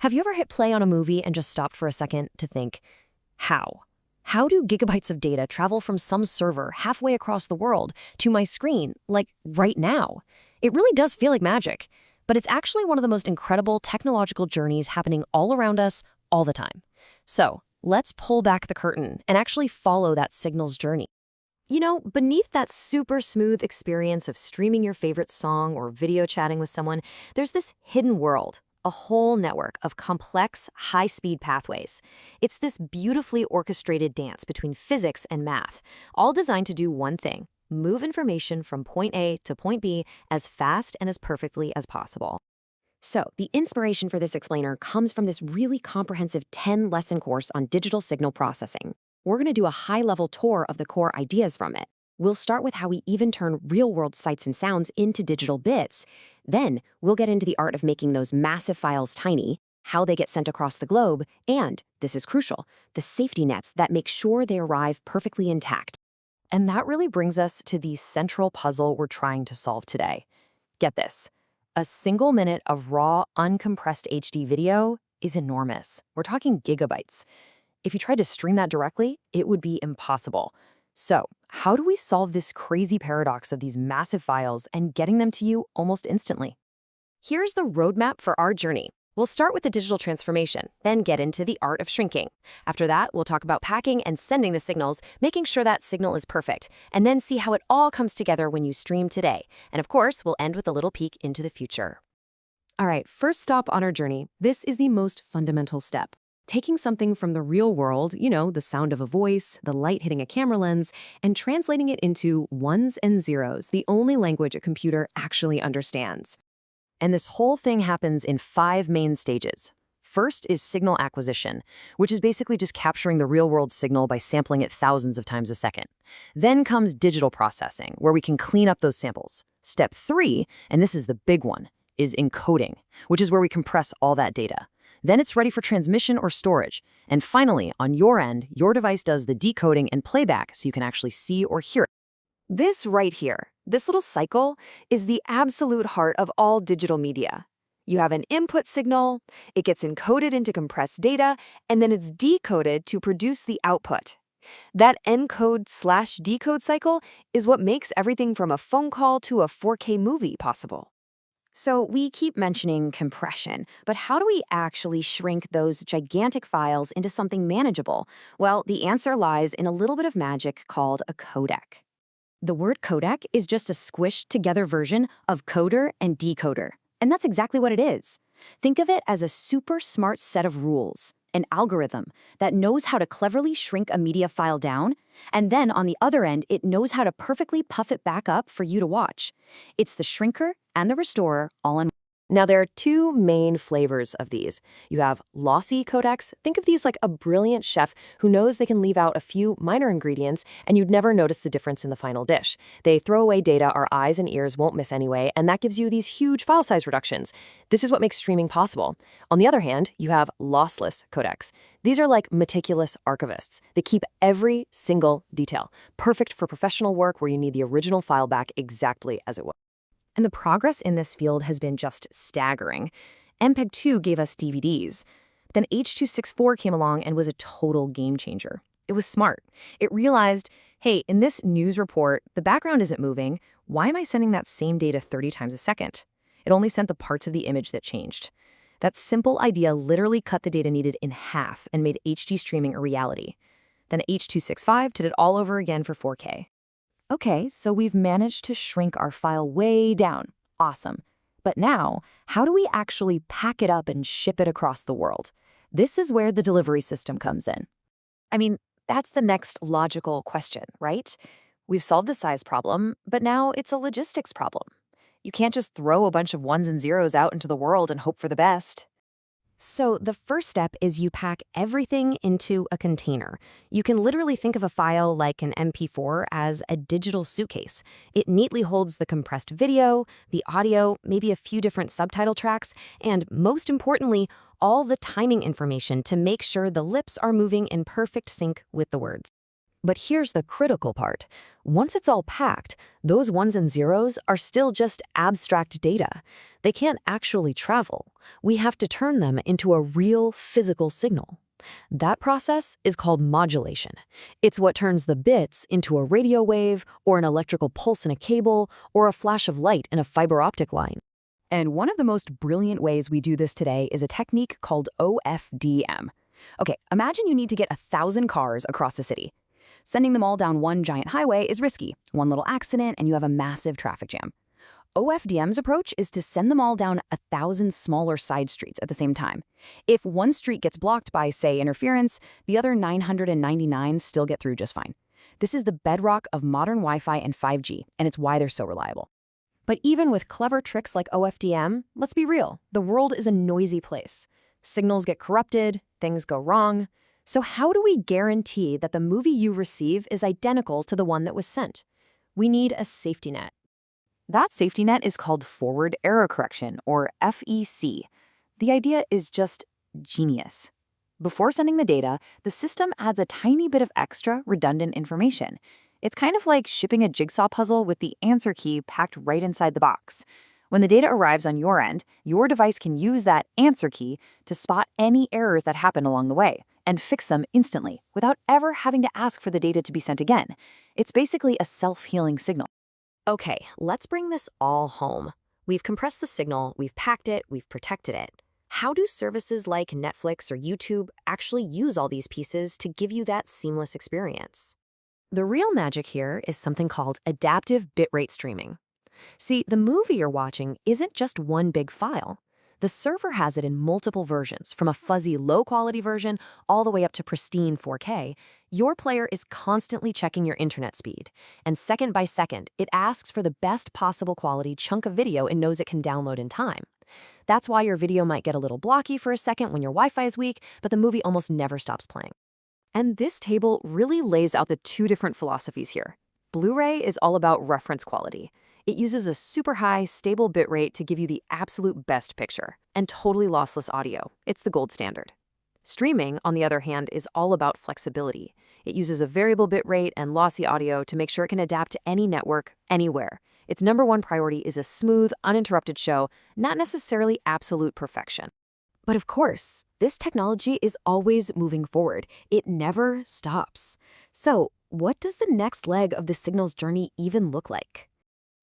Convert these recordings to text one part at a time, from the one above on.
Have you ever hit play on a movie and just stopped for a second to think, how? How do gigabytes of data travel from some server halfway across the world to my screen, like right now? It really does feel like magic, but it's actually one of the most incredible technological journeys happening all around us all the time. So let's pull back the curtain and actually follow that signal's journey. You know, beneath that super smooth experience of streaming your favorite song or video chatting with someone, there's this hidden world, a whole network of complex, high-speed pathways. It's this beautifully orchestrated dance between physics and math, all designed to do one thing: move information from point A to point B as fast and as perfectly as possible. So, the inspiration for this explainer comes from this really comprehensive 10-lesson course on digital signal processing. We're going to do a high-level tour of the core ideas from it. We'll start with how we even turn real-world sights and sounds into digital bits. Then, we'll get into the art of making those massive files tiny, how they get sent across the globe, and, this is crucial, the safety nets that make sure they arrive perfectly intact. And that really brings us to the central puzzle we're trying to solve today. Get this. A single minute of raw, uncompressed HD video is enormous. We're talking gigabytes. If you tried to stream that directly, it would be impossible. So, how do we solve this crazy paradox of these massive files and getting them to you almost instantly? Here's the roadmap for our journey. We'll start with the digital transformation, then get into the art of shrinking. After that, we'll talk about packing and sending the signals, making sure that signal is perfect, and then see how it all comes together when you stream today. And of course, we'll end with a little peek into the future. All right, first stop on our journey. This is the most fundamental step. Taking something from the real world, you know, the sound of a voice, the light hitting a camera lens, and translating it into ones and zeros, the only language a computer actually understands. And this whole thing happens in 5 main stages. First is signal acquisition, which is basically just capturing the real-world signal by sampling it thousands of times a second. Then comes digital processing, where we can clean up those samples. Step 3, and this is the big one, is encoding, which is where we compress all that data. Then it's ready for transmission or storage. And finally, on your end, your device does the decoding and playback so you can actually see or hear it. This right here, this little cycle, is the absolute heart of all digital media. You have an input signal, it gets encoded into compressed data, and then it's decoded to produce the output. That encode/decode cycle is what makes everything from a phone call to a 4K movie possible. So we keep mentioning compression, but how do we actually shrink those gigantic files into something manageable? Well, the answer lies in a little bit of magic called a codec. The word codec is just a squished together version of coder and decoder. And that's exactly what it is. Think of it as a super smart set of rules, an algorithm that knows how to cleverly shrink a media file down, and then on the other end, it knows how to perfectly puff it back up for you to watch. It's the shrinker and the restorer all in one. Now, there are 2 main flavors of these. You have lossy codecs. Think of these like a brilliant chef who knows they can leave out a few minor ingredients and you'd never notice the difference in the final dish. They throw away data our eyes and ears won't miss anyway, and that gives you these huge file size reductions. This is what makes streaming possible. On the other hand, you have lossless codecs. These are like meticulous archivists. They keep every single detail, perfect for professional work where you need the original file back exactly as it was. And the progress in this field has been just staggering. MPEG-2 gave us DVDs. Then H.264 came along and was a total game changer. It was smart. It realized, hey, in this news report, the background isn't moving. Why am I sending that same data 30 times a second? It only sent the parts of the image that changed. That simple idea literally cut the data needed in half and made HD streaming a reality. Then H.265 did it all over again for 4K. Okay, so we've managed to shrink our file way down. Awesome. But now, how do we actually pack it up and ship it across the world? This is where the delivery system comes in. I mean, that's the next logical question, right? We've solved the size problem, but now it's a logistics problem. You can't just throw a bunch of ones and zeros out into the world and hope for the best. So the first step is you pack everything into a container. You can literally think of a file like an MP4 as a digital suitcase. It neatly holds the compressed video, the audio, maybe a few different subtitle tracks, and most importantly, all the timing information to make sure the lips are moving in perfect sync with the words. But here's the critical part. Once it's all packed, those ones and zeros are still just abstract data. They can't actually travel. We have to turn them into a real physical signal. That process is called modulation. It's what turns the bits into a radio wave, or an electrical pulse in a cable, or a flash of light in a fiber optic line. And one of the most brilliant ways we do this today is a technique called OFDM. Okay, imagine you need to get 1,000 cars across a city. Sending them all down one giant highway is risky. One little accident and you have a massive traffic jam. OFDM's approach is to send them all down 1,000 smaller side streets at the same time. If one street gets blocked by, say, interference, the other 999 still get through just fine. This is the bedrock of modern Wi-Fi and 5G, and it's why they're so reliable. But even with clever tricks like OFDM, let's be real, the world is a noisy place. Signals get corrupted, things go wrong. So how do we guarantee that the movie you receive is identical to the one that was sent? We need a safety net. That safety net is called forward error correction, or FEC. The idea is just genius. Before sending the data, the system adds a tiny bit of extra redundant information. It's kind of like shipping a jigsaw puzzle with the answer key packed right inside the box. When the data arrives on your end, your device can use that answer key to spot any errors that happen along the way and fix them instantly without ever having to ask for the data to be sent again. It's basically a self-healing signal. Okay, let's bring this all home. We've compressed the signal, we've packed it, we've protected it. How do services like Netflix or YouTube actually use all these pieces to give you that seamless experience? The real magic here is something called adaptive bitrate streaming. See, the movie you're watching isn't just one big file. The server has it in multiple versions, from a fuzzy low-quality version all the way up to pristine 4K. Your player is constantly checking your internet speed, and second by second, it asks for the best possible quality chunk of video it knows it can download in time. That's why your video might get a little blocky for a second when your Wi-Fi is weak, but the movie almost never stops playing. And this table really lays out the two different philosophies here. Blu-ray is all about reference quality. It uses a super high, stable bitrate to give you the absolute best picture, and totally lossless audio. It's the gold standard. Streaming, on the other hand, is all about flexibility. It uses a variable bitrate and lossy audio to make sure it can adapt to any network, anywhere. Its number one priority is a smooth, uninterrupted show, not necessarily absolute perfection. But of course, this technology is always moving forward. It never stops. So, what does the next leg of the signal's journey even look like?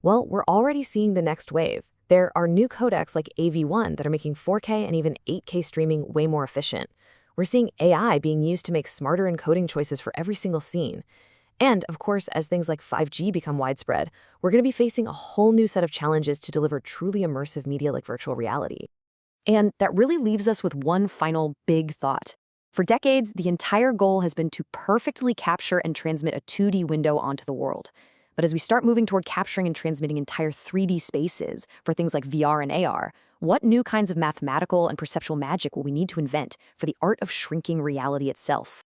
Well, we're already seeing the next wave. There are new codecs like AV1 that are making 4K and even 8K streaming way more efficient. We're seeing AI being used to make smarter encoding choices for every single scene. And, of course, as things like 5G become widespread, we're going to be facing a whole new set of challenges to deliver truly immersive media like virtual reality. And that really leaves us with one final big thought. For decades, the entire goal has been to perfectly capture and transmit a 2D window onto the world. But as we start moving toward capturing and transmitting entire 3D spaces for things like VR and AR, what new kinds of mathematical and perceptual magic will we need to invent for the art of shrinking reality itself?